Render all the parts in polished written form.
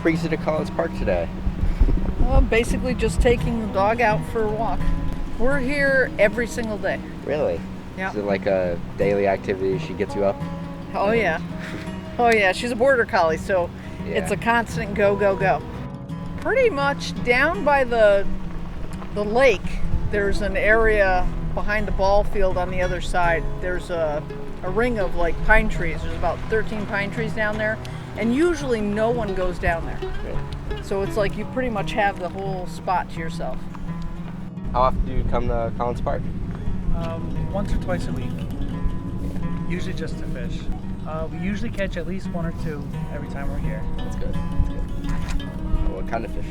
What brings you to Collins Park today? Basically just taking the dog out for a walk. We're here every single day. Really? Yeah. Is it like a daily activity? She gets you up? Oh yeah. Oh yeah, she's a border collie, so Yeah. it's a constant go, go, go. Pretty much down by the lake, there's an area behind the ball field on the other side. There's a ring of like pine trees. There's about 13 pine trees down there, and usually no one goes down there. Really? So it's like you pretty much have the whole spot to yourself. How often do you come to Collins Park? Once or twice a week, usually just to fish. We usually catch at least one or two every time we're here. That's good. That's good. What kind of fish?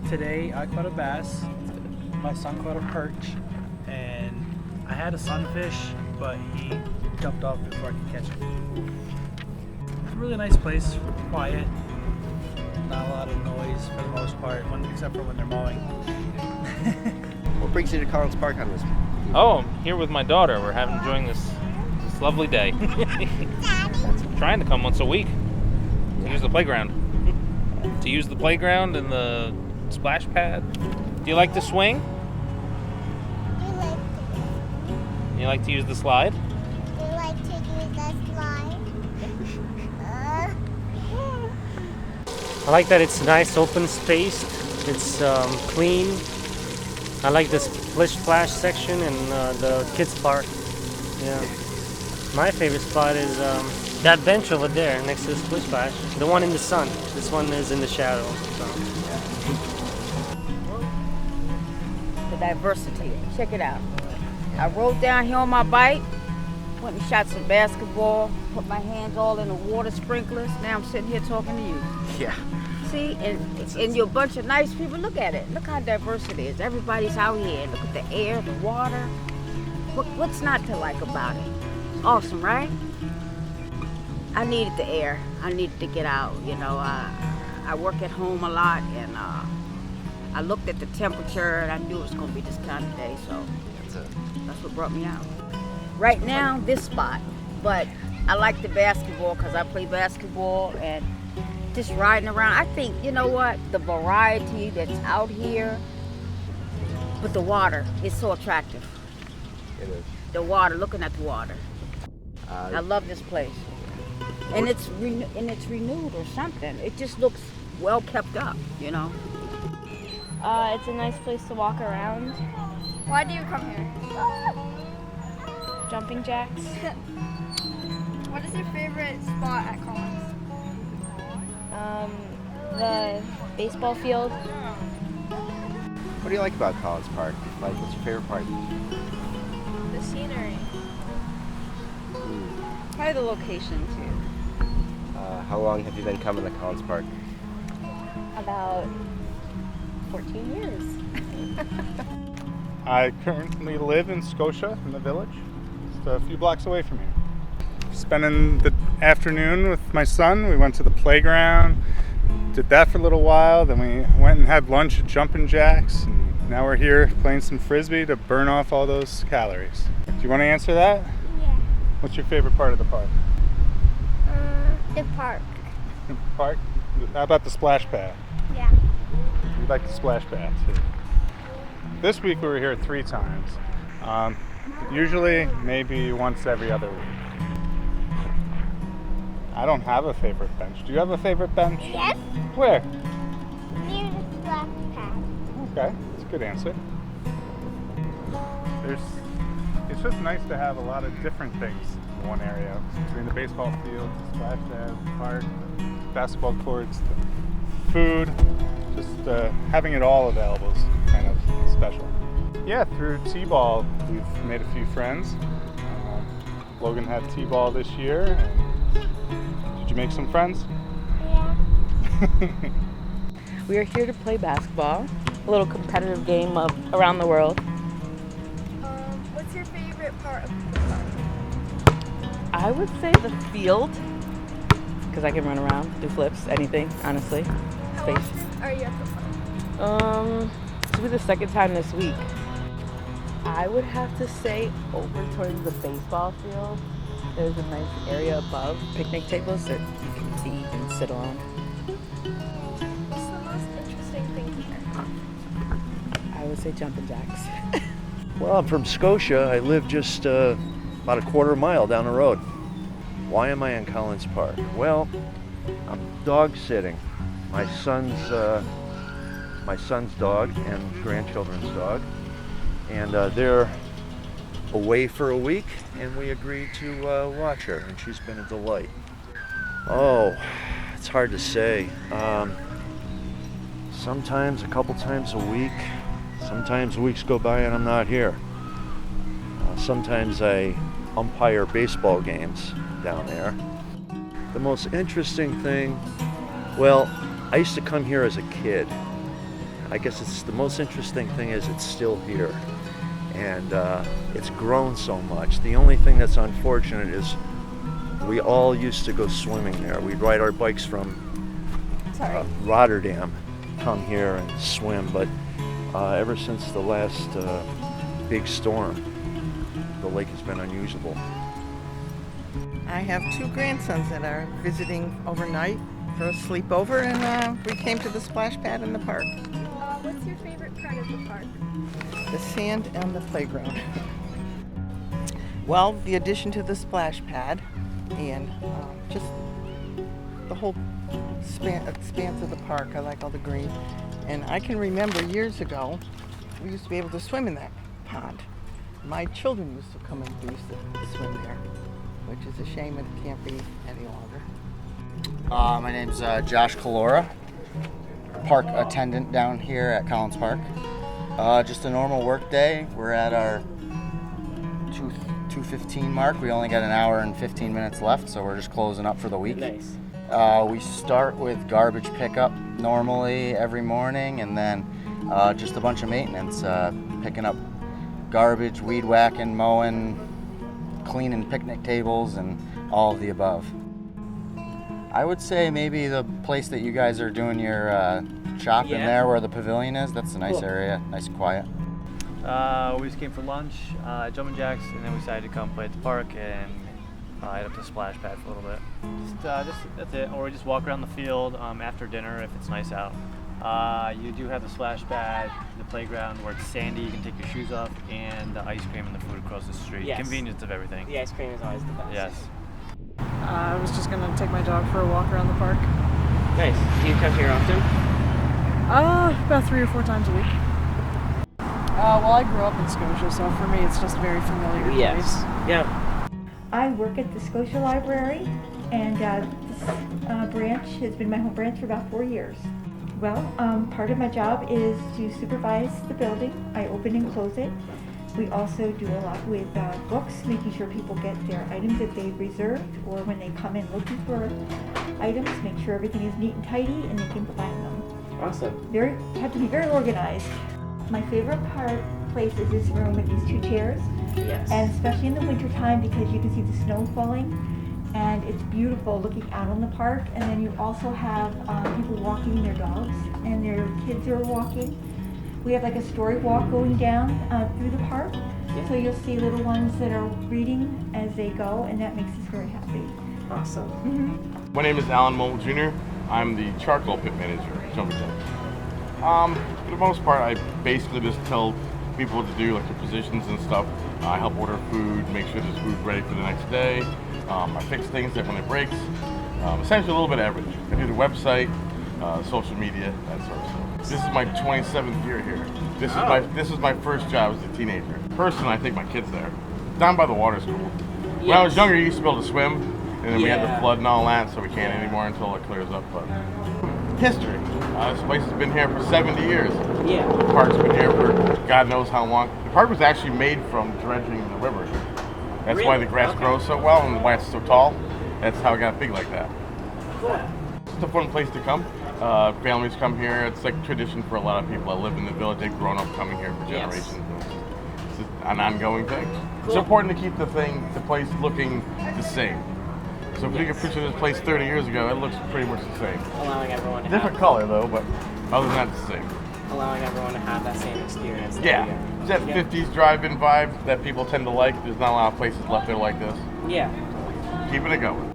Today I caught a bass, my son caught a perch, and I had a sunfish, but he jumped off before I could catch it. It's a really nice place, quiet, not a lot of noise for the most part, except for when they're mowing. What brings you to Collins Park on this? Oh, I'm here with my daughter. We're enjoying this lovely day. Trying to come once a week to use the playground. To use the playground and the splash pad. Do you like to swing? You like to use the slide? I like that it's nice, open spaced. It's clean. I like the splish splash section and the kids park. Yeah. My favorite spot is that bench over there next to the splish splash. The one in the sun. This one is in the shadow. So. The diversity. Check it out. I rode down here on my bike, went and shot some basketball, put my hands all in the water sprinklers. Now I'm sitting here talking to you. Yeah. See, and you're a bunch of nice people. Look at it. Look how diverse it is. Everybody's out here. Look at the air, the water. What's not to like about it? Awesome, right? I needed the air. I needed to get out. You know, I work at home a lot, and I looked at the temperature, and I knew it was going to be this kind of day, so that's what brought me out. Right now, this spot, but I like the basketball because I play basketball, and just riding around. I think, you know what, the variety that's out here, but the water is so attractive. It is. The water, looking at the water. I love this place. And it's renewed or something. It just looks well kept up, you know. It's a nice place to walk around. Why do you come here? Jumping jacks. What is your favorite spot at Collins? The baseball field. What do you like about Collins Park? Like, what's your favorite part? The scenery. Probably the location too. How long have you been coming to Collins Park? About 14 years. I currently live in Scotia, in the Village, just a few blocks away from here. Spending the afternoon with my son. We went to the playground, did that for a little while, then we went and had lunch at Jumpin' Jacks, and now we're here playing some frisbee to burn off all those calories. Do you want to answer that? Yeah. What's your favorite part of the park? The park. The park? How about the splash pad? Yeah. We like the splash pad too. This week we were here 3 times. Usually maybe once every other week. I don't have a favorite bench. Do you have a favorite bench? Yes. Where? Near the splash pad. Okay, that's a good answer. It's just nice to have a lot of different things in one area. Between the baseball field, the splash pad, the park, basketball courts, the food, just having it all available is kind of special. Yeah, through T-ball, we've made a few friends. Logan had T-ball this year. And did you make some friends? Yeah. We are here to play basketball, a little competitive game of around the world. What's your favorite part of the park? I would say the field, because I can run around, do flips, anything, honestly. How often are you at the park? This will be the second time this week. I would have to say over towards the baseball field. There's a nice area above picnic tables that you can eat and sit alone. What's the most interesting thing here? I would say jumping jacks. Well, I'm from Scotia. I live just about a quarter mile down the road. Why am I in Collins Park? Well, I'm dog sitting. My son's dog and grandchildren's dog, and they're away for a week, and we agreed to watch her, and she's been a delight. Oh, it's hard to say. Sometimes a couple times a week. Sometimes weeks go by and I'm not here. Sometimes I umpire baseball games down there. The most interesting thing, well, I used to come here as a kid. I guess it's the most interesting thing is it's still here. And it's grown so much. The only thing that's unfortunate is we all used to go swimming there. We'd ride our bikes from Rotterdam, come here and swim. But ever since the last big storm, the lake has been unusable. I have 2 grandsons that are visiting overnight for a sleepover, and we came to the splash pad in the park. What's your favorite part of the park? The sand and the playground. Well, the addition to the splash pad and just the whole expanse of the park. I like all the green. And I can remember years ago, we used to be able to swim in that pond. My children used to come and used to swim there, which is a shame it can't be any longer. My name's Josh Calora, park attendant down here at Collins Park. Just a normal work day. We're at our 2:15 mark. We only got an hour and 15 minutes left, so we're just closing up for the week. Nice. We start with garbage pickup normally every morning, and then just a bunch of maintenance, picking up garbage, weed whacking, mowing, cleaning picnic tables, and all of the above. I would say maybe the place that you guys are doing your shopping there, where the pavilion is, that's a nice area, nice and quiet. We just came for lunch, jumping jacks, and then we decided to come play at the park and head up to the splash pad for a little bit. Just that's it. Or we just walk around the field after dinner if it's nice out. You do have the splash pad, the playground where it's sandy, you can take your shoes off, and the ice cream and the food across the street. Yes. Convenience of everything. The ice cream is always the best. Yes. I was just gonna take my dog for a walk around the park. Nice. Do you come here often? About 3 or 4 times a week. Well, I grew up in Scotia, so for me it's just a very familiar place. Yeah. I work at the Scotia Library, and this branch has been my home branch for about 4 years. Well, part of my job is to supervise the building. I open and close it. We also do a lot with books, making sure people get their items that they've reserved, or when they come in looking for items, make sure everything is neat and tidy and they can find them. Awesome. Have to be very organized. My favorite place is this room with these 2 chairs. Yes. And especially in the wintertime, because you can see the snow falling, and it's beautiful looking out on the park. And then you also have people walking their dogs, and their kids are walking. We have like a story walk going down through the park. Yeah. So you'll see little ones that are reading as they go, and that makes us very happy. Awesome. Mm-hmm. My name is Alan Mole Jr. I'm the charcoal pit manager at Jumping Jacks. For the most part, I basically just tell people what to do, like their positions and stuff. I help order food, make sure there's food ready for the next day. I fix things that when it breaks. Essentially a little bit of everything. I do the website, social media, that sort of stuff. This is my 27th year here. This is my first job as a teenager. Personally, I take my kids there. Down by the water school. Yes. When I was younger, I used to be able to swim, and then we had the Yeah. flood and all that, so we can't anymore until it clears up. But history. This place has been here for 70 years. Yeah. The park's been here for God knows how long. The park was actually made from dredging the river. That's why the grass grows so well and why it's so tall. That's how it got big like that. Cool. It's a fun place to come. Families come here. It's like tradition for a lot of people that live in the village. They've grown up coming here for generations. It's just an ongoing thing. It's important to keep the place looking the same. So if you take a picture of this place 30 years ago, it looks pretty much the same. Allowing everyone to Different color though, but other than that, it's the same. allowing everyone to have that same experience. Yeah, it's that 50s drive-in vibe that people tend to like. There's not a lot of places left there like this. Yeah. Keeping it going.